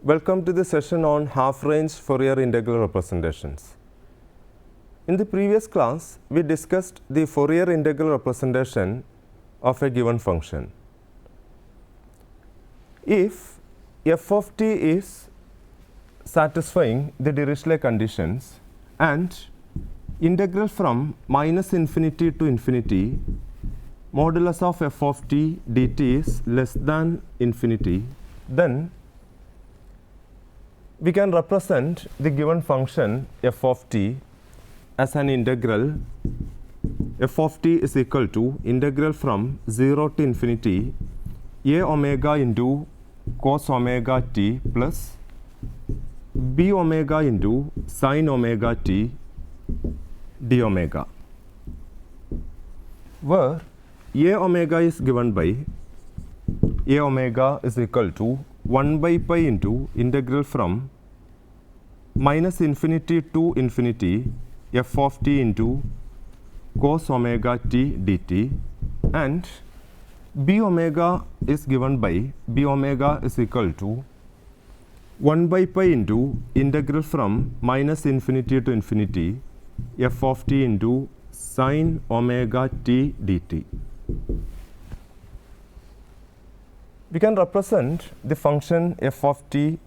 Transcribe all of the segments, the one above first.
Welcome to the session on half-range Fourier integral representations. In the previous class, we discussed the Fourier integral representation of a given function. If f of t is satisfying the Dirichlet conditions and integral from minus infinity to infinity modulus of f of t dt is less than infinity, then we can represent the given function f of t as an integral. F of t is equal to integral from 0 to infinity a omega into cos omega t plus b omega into sin omega t d omega, where a omega is given by a omega is equal to 1 by pi into integral from minus infinity to infinity f of t into cos omega t dt, and b omega is given by b omega is equal to 1 by pi into integral from minus infinity to infinity f of t into sin omega t dt. We can represent the function f of t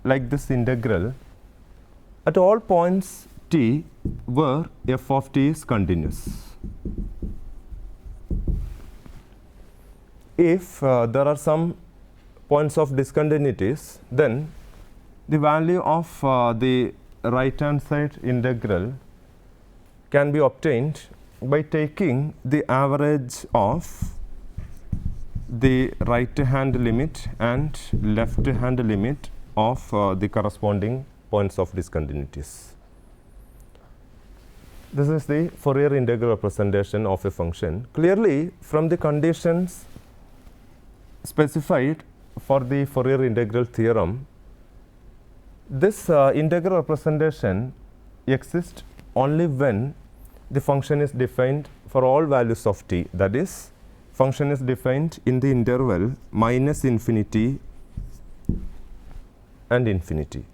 like this integral at all points t where f of t is continuous. If there are some points of discontinuities, then the value of the right hand side integral can be obtained by taking the average of the right hand limit and left hand limit of the corresponding points of discontinuities. This is the Fourier integral representation of a function. Clearly, from the conditions specified for the Fourier integral theorem, this integral representation exists only when the function is defined for all values of t. That is, function is defined in the interval minus infinity and infinity.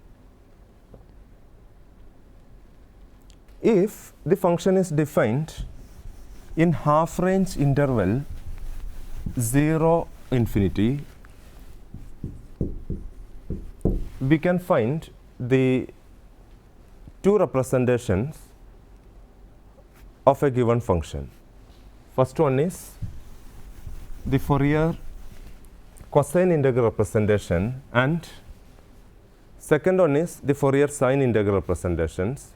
If the function is defined in half range interval 0 infinity, we can find the two representations of a given function. First one is the Fourier cosine integral representation, and second one is the Fourier sine integral representations.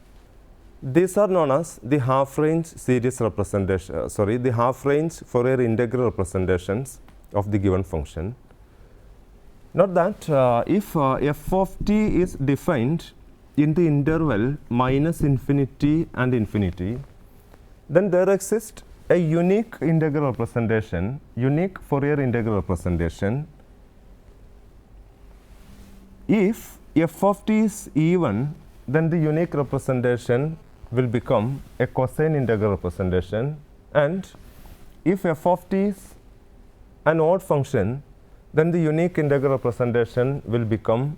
These are known as the half-range series representation, the half-range Fourier integral representations of the given function. Note that if f of t is defined in the interval minus infinity and infinity, then there exists a unique integral representation, unique Fourier integral representation. If f of t is even, then the unique representation will become a cosine integral representation, and if f of t is an odd function, then the unique integral representation will become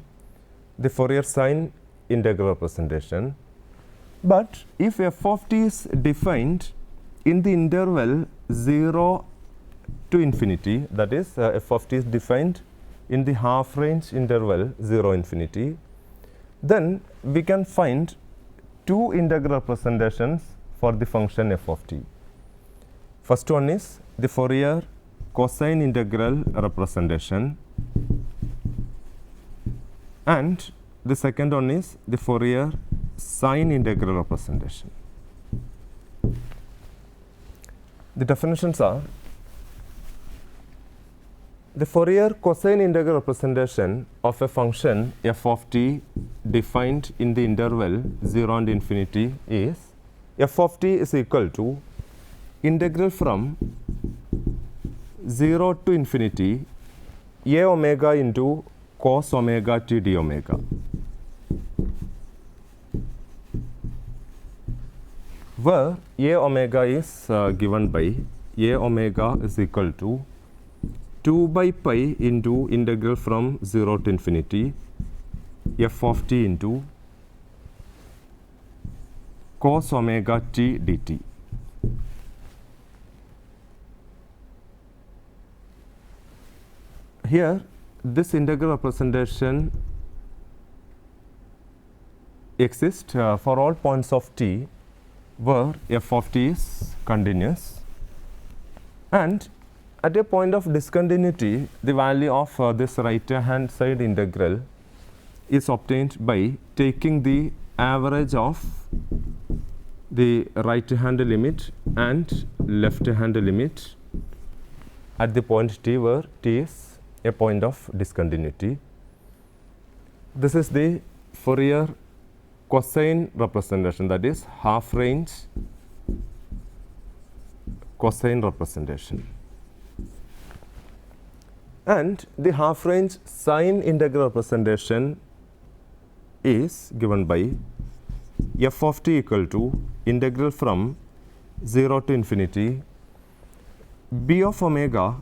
the Fourier sine integral representation. But if f of t is defined in the interval 0 to infinity, that is f of t is defined in the half range interval 0 infinity, then we can find two integral representations for the function f of t. First one is the Fourier cosine integral representation, and the second one is the Fourier sine integral representation. The definitions are: the Fourier cosine integral representation of a function f of t defined in the interval 0 and infinity is f of t is equal to integral from 0 to infinity a omega into cos omega t d omega, where a omega is given by a omega is equal to 2 by pi into integral from 0 to infinity f of t into cos omega t dt. Here, this integral representation exists for all points of t where f of t is continuous, and at a point of discontinuity, the value of this right hand side integral is obtained by taking the average of the right hand limit and left hand limit at the point t where t is a point of discontinuity. This is the Fourier cosine representation, that is half range cosine representation. And the half range sine integral representation is given by f of t equal to integral from 0 to infinity b of omega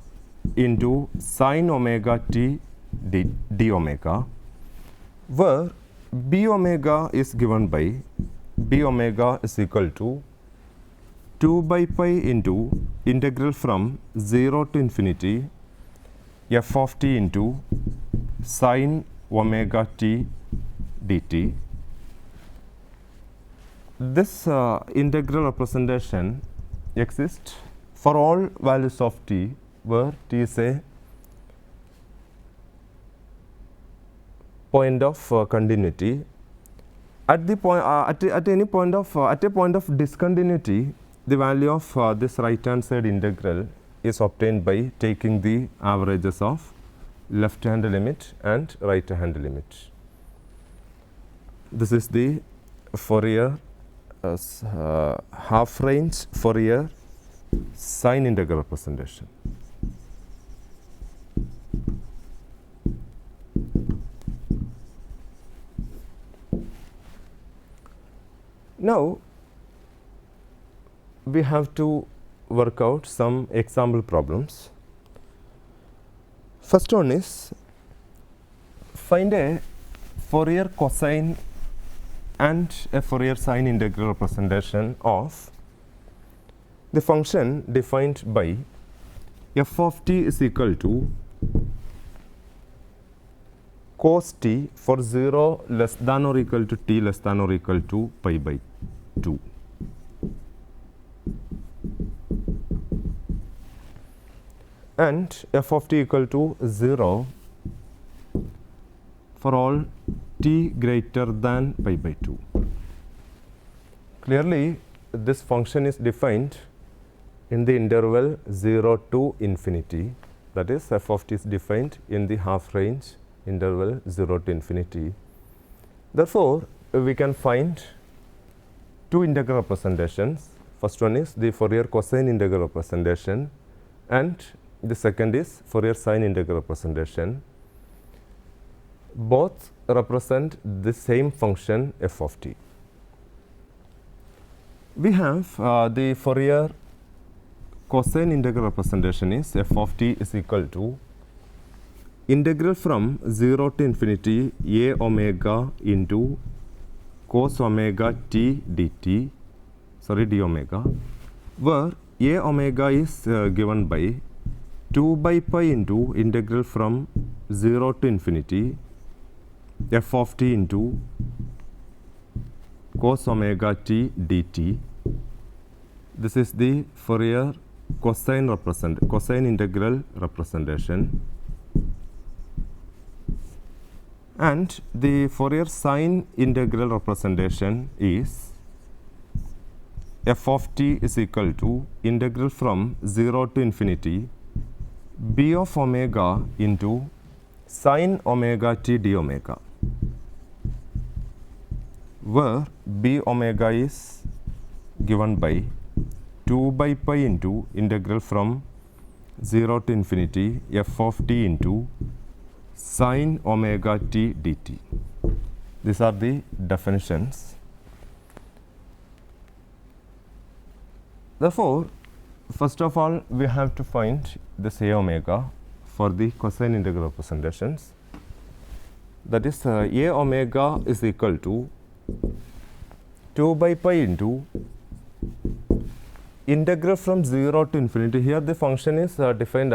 into sine omega t d omega, where b omega is given by b omega is equal to 2 by pi into integral from 0 to infinity f of t into sine omega t dt. This integral representation exists for all values of t where t is a point of continuity. At the point at any point of at a point of discontinuity, the value of this right hand side integral is obtained by taking the averages of left hand limit and right hand limit. This is the Fourier half range Fourier sine integral representation. Now, we have to work out some example problems. First one is, find a Fourier cosine and a Fourier sine integral representation of the function defined by f of t is equal to cos t for 0 less than or equal to t less than or equal to pi by 2. And f of t equal to 0 for all t greater than pi by 2. Clearly, this function is defined in the interval 0 to infinity, that is f of t is defined in the half range interval 0 to infinity. Therefore, we can find two integral representations. First one is the Fourier cosine integral representation, and the second is Fourier sine integral representation. Both represent the same function f of t. We have the Fourier cosine integral representation is f of t is equal to integral from 0 to infinity a omega into cos omega t dt, sorry d omega, where a omega is given by 2 by pi into integral from 0 to infinity f of t into cos omega t dt. This is the Fourier cosine integral representation. And the Fourier sine integral representation is f of t is equal to integral from 0 to infinity b of omega into sine omega t d omega, where b omega is given by 2 by pi into integral from 0 to infinity f of t into sine omega t dt. These are the definitions. Therefore, first of all, we have to find this a omega for the cosine integral representations. that is a omega is equal to 2 by pi into integral from 0 to infinity. Here the function is defined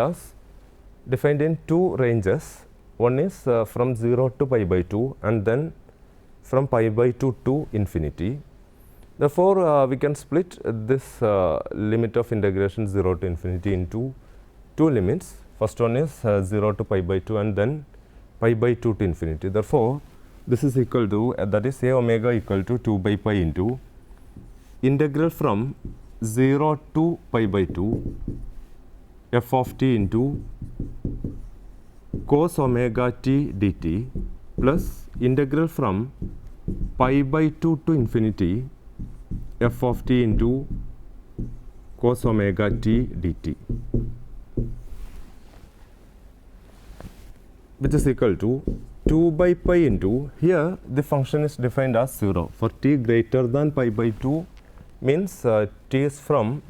in two ranges. One is from 0 to pi by 2 and then from pi by 2 to infinity. Therefore, we can split this limit of integration 0 to infinity into two limits. First one is 0 to pi by 2 and then pi by 2 to infinity. Therefore, this is equal to that is a omega equal to 2 by pi into integral from 0 to pi by 2 f of t into cos omega t dt plus integral from pi by 2 to infinity f of t into cos omega t dt, which is equal to 2 by pi into, here the function is defined as 0. For t greater than pi by 2 means t is from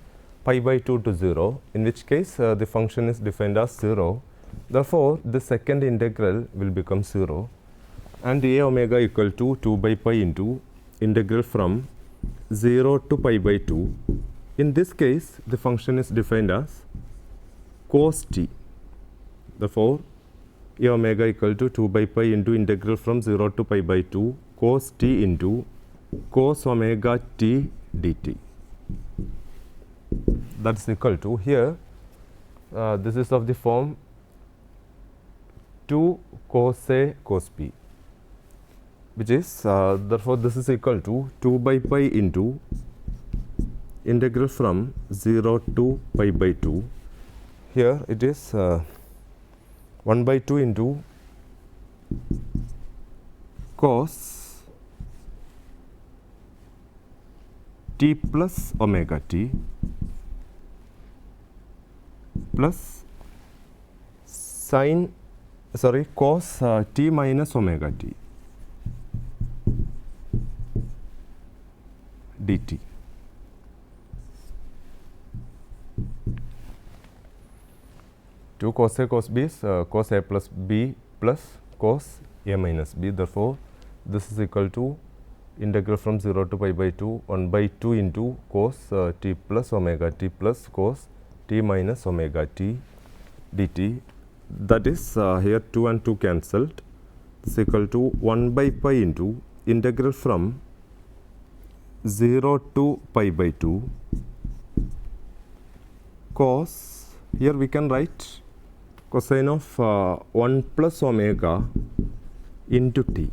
pi by 2 to 0, in which case the function is defined as 0. Therefore, the second integral will become 0 and a omega equal to 2 by pi into integral from 0 to pi by 2. In this case, the function is defined as cos t. Therefore, a omega equal to 2 by pi into integral from 0 to pi by 2 cos t into cos omega t dt. That is equal to, here this is of the form 2 cos A cos B, which is therefore, this is equal to 2 by pi into integral from 0 to pi by 2. Here it is 1 by 2 into cos t plus omega t plus cos t minus omega t dt. Two cos A cos B is cos A plus B plus cos A minus B. Therefore, this is equal to integral from 0 to pi by 2 1 by 2 into cos t plus omega t plus cos t minus omega t dt. That is here 2 and 2 cancelled. This is equal to 1 by pi into integral from 0 to pi by 2 cos, here we can write cosine of 1 plus omega into t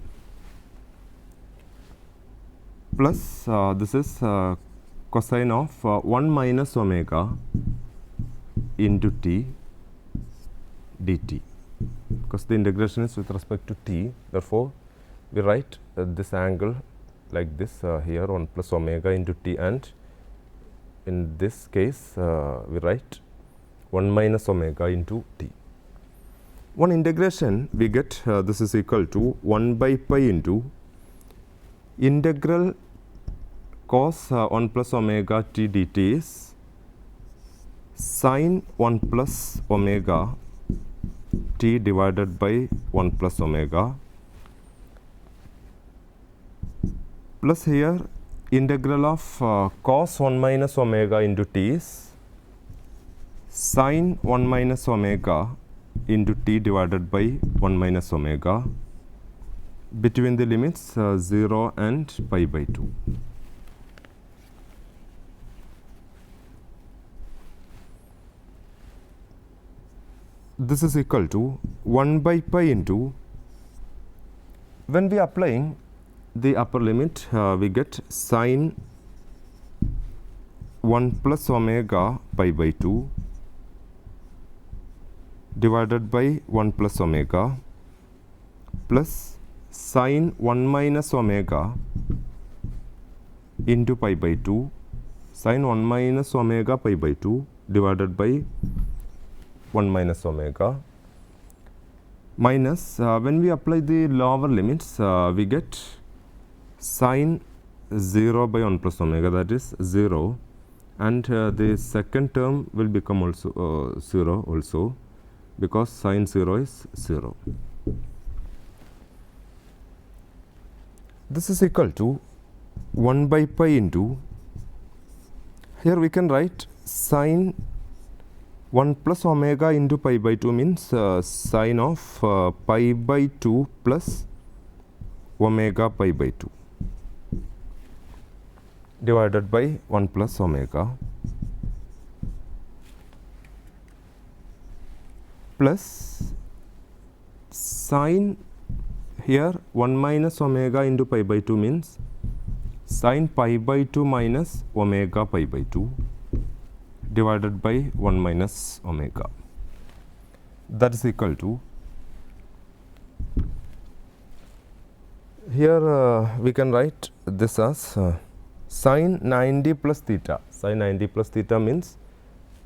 plus this is cosine of 1 minus omega into t dt, because the integration is with respect to t. Therefore, we write this angle like this here 1 plus omega into t, and in this case we write 1 minus omega into t. One integration we get this is equal to 1 by pi into integral cos 1 plus omega t dt is sine 1 plus omega t divided by 1 plus omega plus here integral of cos 1 minus omega into t is sine 1 minus omega into t divided by 1 minus omega between the limits 0 and pi by 2. This is equal to 1 by pi into, when we applying the upper limit we get sine 1 plus omega pi by 2 divided by 1 plus omega plus sine 1 minus omega into pi by 2 sine 1 minus omega pi by 2 divided by 1 minus omega minus when we apply the lower limits we get sine 0 by 1 plus omega, that is 0, and the second term will become also 0 also, because sine 0 is 0. this is equal to 1 by pi into, here we can write sine 1 plus omega into pi by 2 means sine of pi by 2 plus omega pi by 2 divided by 1 plus omega plus sine, here 1 minus omega into pi by 2 means sine pi by 2 minus omega pi by 2 divided by 1 minus omega. That is equal to, here we can write this as sine 90 plus theta. Sine 90 plus theta means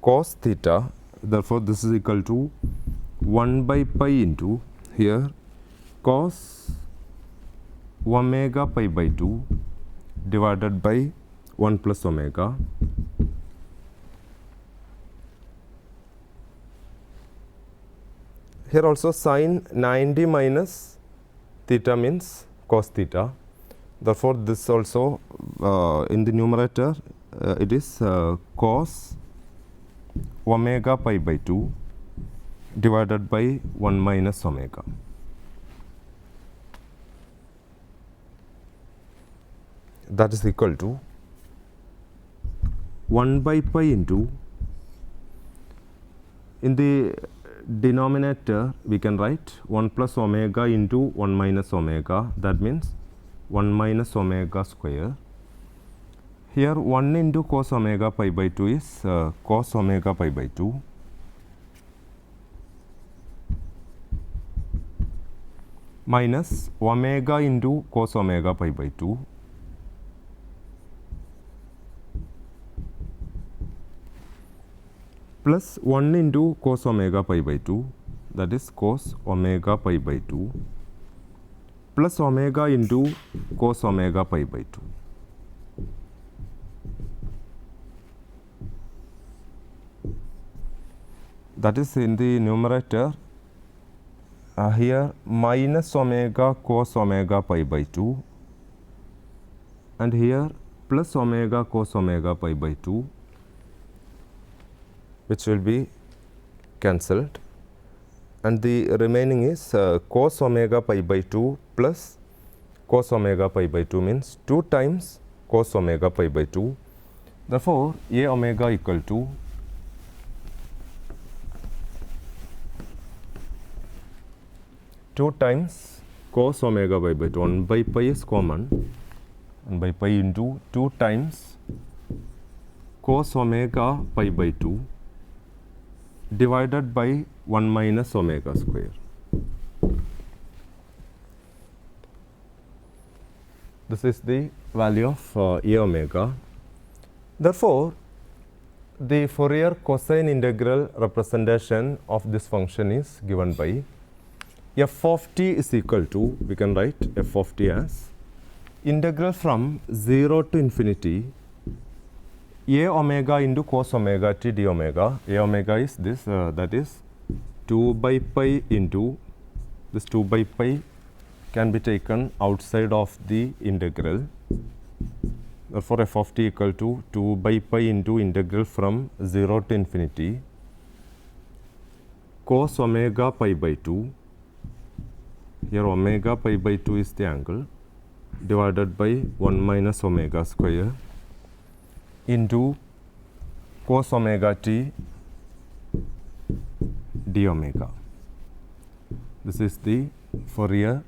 cos theta. Therefore, this is equal to 1 by pi into, here cos omega pi by 2 divided by 1 plus omega here also sine 90 minus theta means cos theta. Therefore, this also in the numerator it is cos omega pi by 2 divided by 1 minus omega. That is equal to 1 by pi into, in the denominator we can write 1 plus omega into 1 minus omega, that means 1 minus omega square. Here 1 into cos omega pi by 2 is cos omega pi by 2 minus omega into cos omega pi by 2 plus 1 into cos omega pi by 2, that is cos omega pi by 2 plus omega into cos omega pi by 2. That is in the numerator here minus omega cos omega pi by 2 and here plus omega cos omega pi by 2, which will be cancelled, and the remaining is cos omega pi by 2 plus cos omega pi by 2 means 2 times cos omega pi by 2. Therefore, A omega equal to two times cos omega pi by 2. 1 by pi is common, 1 by pi into 2 times cos omega pi by 2 divided by 1 minus omega square. This is the value of A omega. Therefore, the Fourier cosine integral representation of this function is given by f of t is equal to, we can write f of t as integral from 0 to infinity A omega into cos omega t d omega. A omega is this, that is 2 by pi into, this 2 by pi can be taken outside of the integral. Therefore, f of t equal to 2 by pi into integral from 0 to infinity cos omega pi by 2. Here omega pi by 2 is the angle, divided by 1 minus omega square into cos omega t d omega. This is the Fourier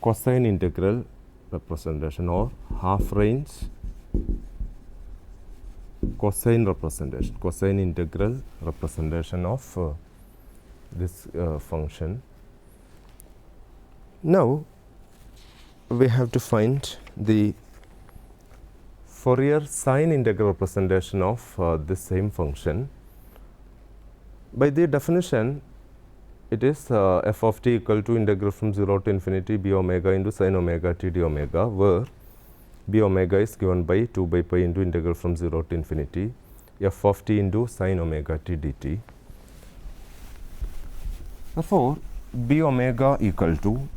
cosine integral representation or half range cosine representation, cosine integral representation of this function. Now, we have to find the Fourier sine integral representation of this same function. By the definition, it is f of t equal to integral from 0 to infinity b omega into sin omega t d omega, where b omega is given by 2 by pi into integral from 0 to infinity f of t into sin omega t dt. Therefore, b omega equal to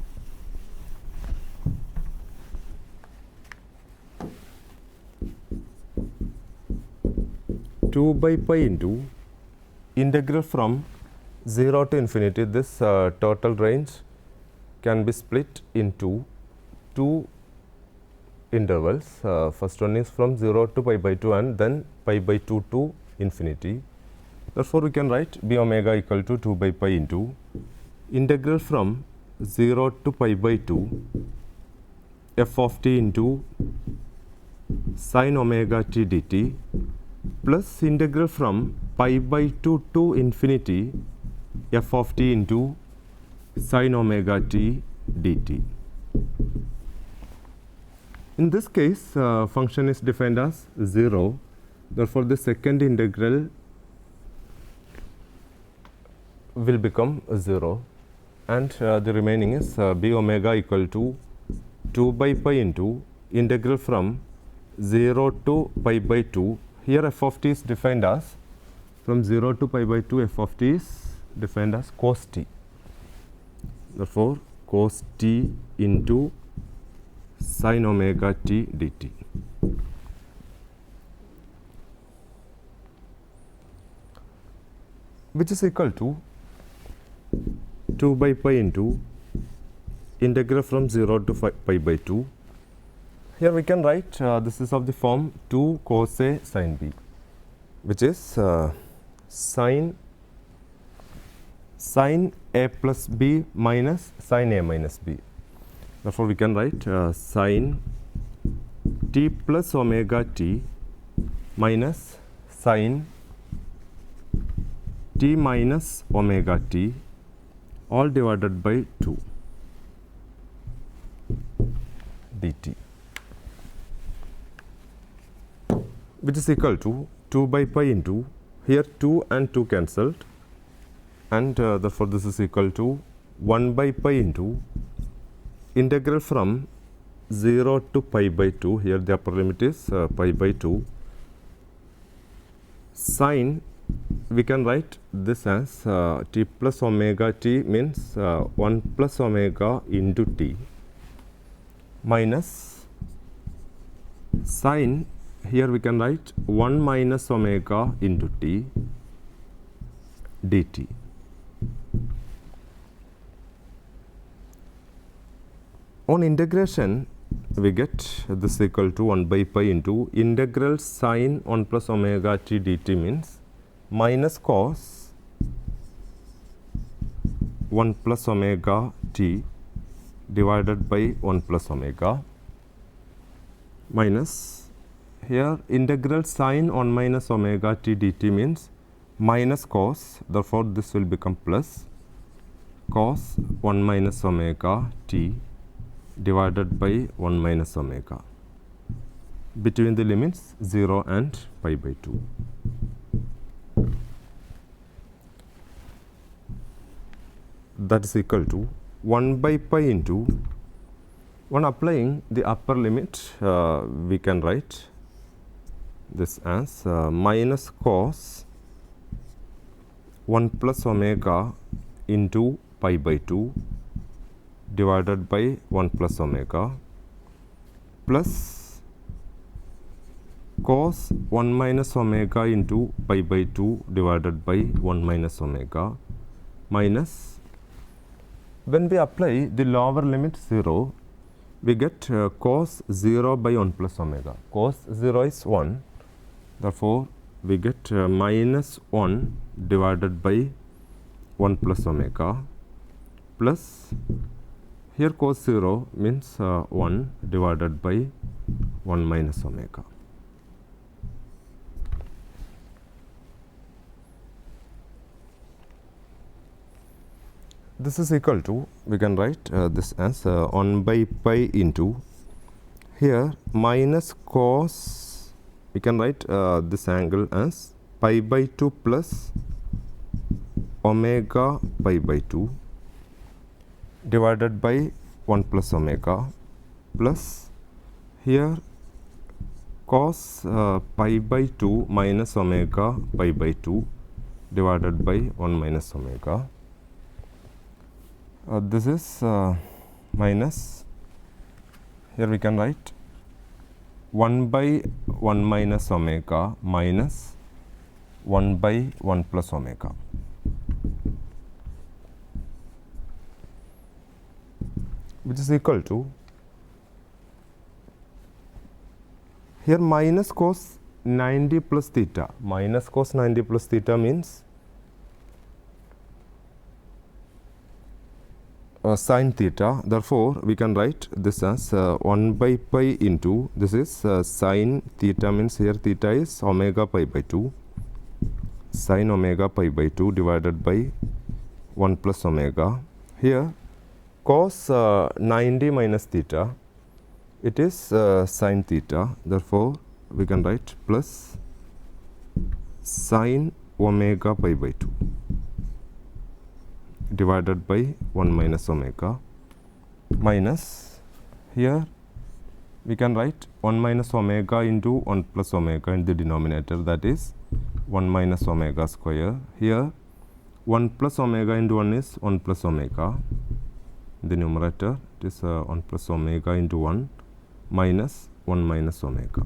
2 by pi into integral from 0 to infinity. This total range can be split into two intervals. First one is from 0 to pi by 2 and then pi by 2 to infinity. Therefore, we can write b omega equal to 2 by pi into integral from 0 to pi by 2 f of t into sin omega t dt plus integral from pi by 2 to infinity f of t into sin omega t dt. In this case, function is defined as 0. Therefore, the second integral will become 0 and the remaining is b omega equal to 2 by pi into integral from 0 to pi by 2. Here f of t is defined as, from 0 to pi by 2, f of t is defined as cos t. Therefore, cos t into sin omega t dt. Which is equal to 2 by pi into integral from 0 to pi by 2. Here we can write this is of the form 2 cos A sin B, which is sin A plus B minus sin A minus B. Therefore, we can write sin t plus omega t minus sin t minus omega t all divided by 2 dt, which is equal to 2 by pi into, here 2 and 2 cancelled, and therefore this is equal to 1 by pi into integral from 0 to pi by 2. Here the upper limit is pi by 2. Sin, we can write this as t plus omega t means 1 plus omega into t minus sin, here we can write 1 minus omega into t dt. On integration, we get this equal to 1 by pi into integral sin 1 plus omega t dt means minus cos 1 plus omega t divided by 1 plus omega minus, here integral sin 1 minus omega t dt means minus cos, therefore this will become plus cos 1 minus omega t divided by 1 minus omega between the limits 0 and pi by 2. That is equal to 1 by pi into, when applying the upper limit, we can write this as minus cos 1 plus omega into pi by 2 divided by 1 plus omega plus cos 1 minus omega into pi by 2 divided by 1 minus omega minus, when we apply the lower limit 0, we get cos 0 by 1 plus omega. Cos 0 is 1, therefore we get minus 1 divided by 1 plus omega plus, here cos 0 means 1 divided by 1 minus omega. This is equal to, we can write this as 1 by pi into, here minus cos, we can write this angle as pi by 2 plus omega pi by 2 divided by 1 plus omega plus, here cos pi by 2 minus omega pi by 2 divided by 1 minus omega. This is minus, here we can write 1 by 1 minus omega minus 1 by 1 plus omega. Which is equal to, here minus cos 90 plus theta. Minus cos 90 plus theta means sin theta. Therefore, we can write this as 1 by pi into, this is sin theta, means here theta is omega pi by 2, sin omega pi by 2 divided by 1 plus omega. Here cos 90 minus theta, it is sin theta. Therefore, we can write plus sin omega pi by 2 divided by 1 minus omega, minus, here we can write 1 minus omega into 1 plus omega in the denominator, that is 1 minus omega square. Here 1 plus omega into 1 is 1 plus omega. In the numerator it is 1 plus omega into 1 minus 1 minus omega.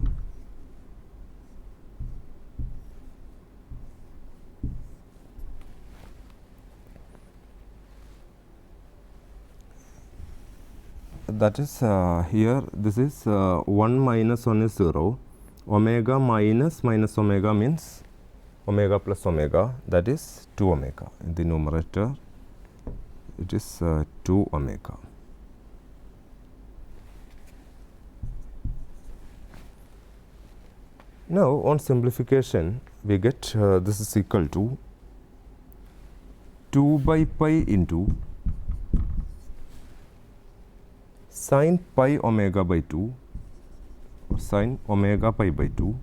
That is here this is 1 minus 1 is 0. Omega minus minus omega means omega plus omega, that is 2 omega. In the numerator it is 2 omega. Now, on simplification we get this is equal to 2 by pi into sin pi omega by 2, or sin omega pi by 2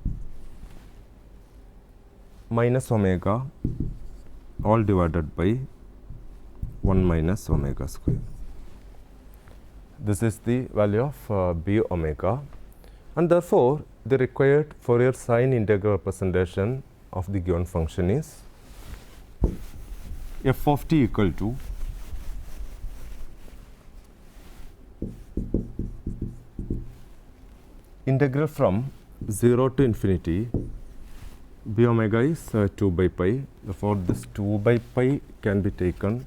minus omega all divided by 1 minus omega square. This is the value of b omega, and therefore, the required Fourier sine integral representation of the given function is f of t equal to integral from 0 to infinity. B omega is 2 by pi. Therefore, this 2 by pi can be taken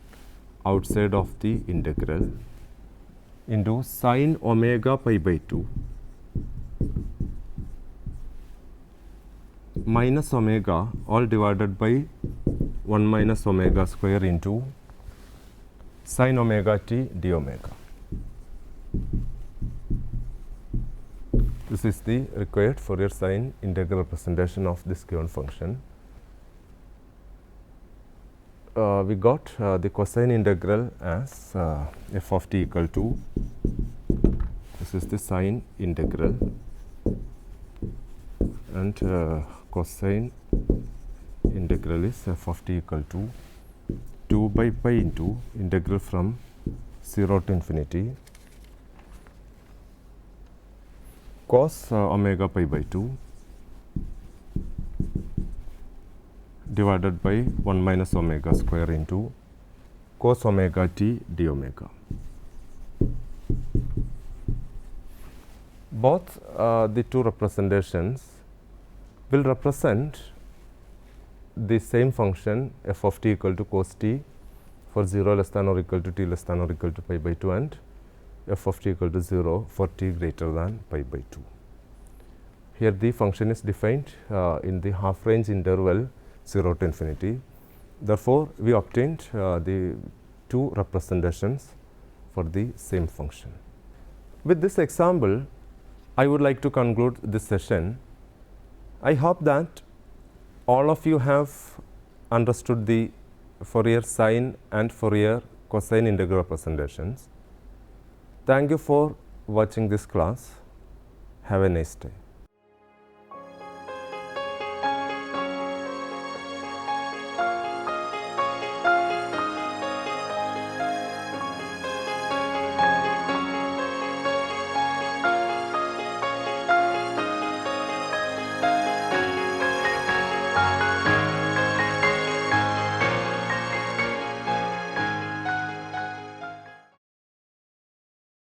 outside of the integral into sin omega pi by 2 minus omega all divided by 1 minus omega square into sin omega t d omega. This is the required Fourier sine integral representation of this given function. We got the cosine integral as f of t equal to, this is the sine integral, and cosine integral is f of t equal to 2 by pi into integral from 0 to infinity cos omega pi by 2 divided by 1 minus omega square into cos omega t d omega. Both the two representations will represent the same function f of t equal to cos t for 0 less than or equal to t less than or equal to pi by 2, and f of t equal to 0 for t greater than pi by 2. Here the function is defined in the half range interval 0 to infinity. Therefore, we obtained the two representations for the same function. With this example, I would like to conclude this session. I hope that all of you have understood the Fourier sine and Fourier cosine integral representations. Thank you for watching this class. Have a nice day.